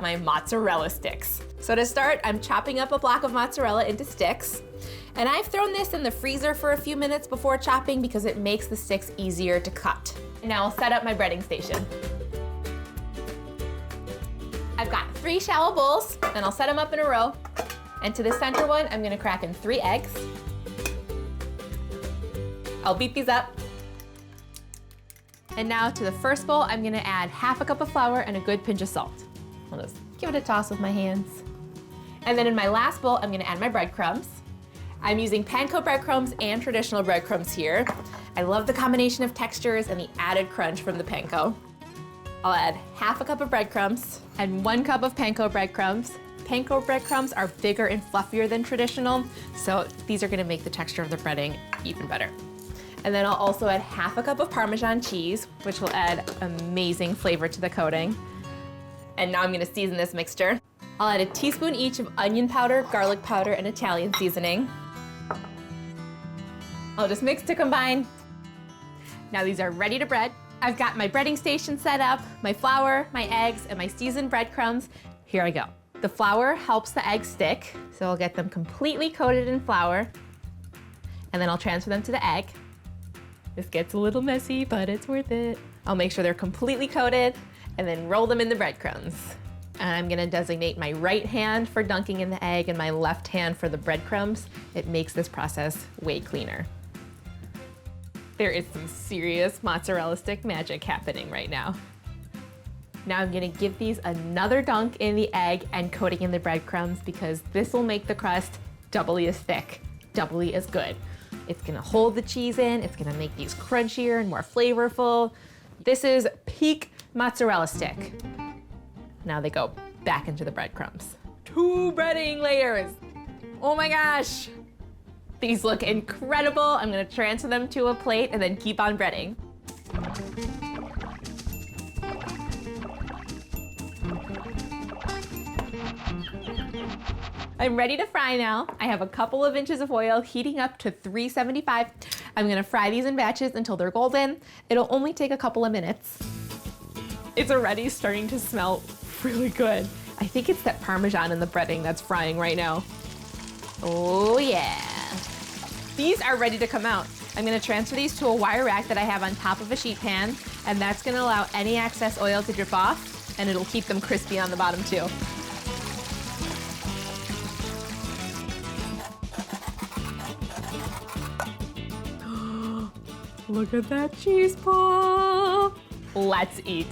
my mozzarella sticks. So to start, I'm chopping up a block of mozzarella into sticks. And I've thrown this in the freezer for a few minutes before chopping because it makes the sticks easier to cut. Now I'll set up my breading station. I've got 3 shallow bowls, and I'll set them up in a row. And to the center one, I'm gonna crack in 3 eggs. I'll beat these up. And now to the first bowl, I'm gonna add half a cup of flour and a good pinch of salt. I'll just give it a toss with my hands. And then in my last bowl, I'm gonna add my breadcrumbs. I'm using panko breadcrumbs and traditional breadcrumbs here. I love the combination of textures and the added crunch from the panko. I'll add half a cup of breadcrumbs and 1 cup of panko breadcrumbs. Panko breadcrumbs are bigger and fluffier than traditional, so these are gonna make the texture of the breading even better. And then I'll also add half a cup of Parmesan cheese, which will add amazing flavor to the coating. And now I'm gonna season this mixture. I'll add a teaspoon each of onion powder, garlic powder, and Italian seasoning. I'll just mix to combine. Now these are ready to bread. I've got my breading station set up, my flour, my eggs, and my seasoned breadcrumbs. Here I go. The flour helps the eggs stick, so I'll get them completely coated in flour, and then I'll transfer them to the egg. This gets a little messy, but it's worth it. I'll make sure they're completely coated, and then roll them in the breadcrumbs. And I'm gonna designate my right hand for dunking in the egg and my left hand for the breadcrumbs. It makes this process way cleaner. There is some serious mozzarella stick magic happening right now. Now I'm gonna give these another dunk in the egg and coating in the breadcrumbs because this will make the crust doubly as thick, doubly as good. It's gonna hold the cheese in, it's gonna make these crunchier and more flavorful. This is peak mozzarella stick. Now they go back into the breadcrumbs. 2 breading layers. Oh my gosh. These look incredible. I'm gonna transfer them to a plate and then keep on breading. I'm ready to fry now. I have a couple of inches of oil heating up to 375. I'm gonna fry these in batches until they're golden. It'll only take a couple of minutes. It's already starting to smell really good. I think it's that Parmesan in the breading that's frying right now. Oh yeah. These are ready to come out. I'm gonna transfer these to a wire rack that I have on top of a sheet pan, and that's gonna allow any excess oil to drip off, and it'll keep them crispy on the bottom too. Look at that cheese ball. Let's eat.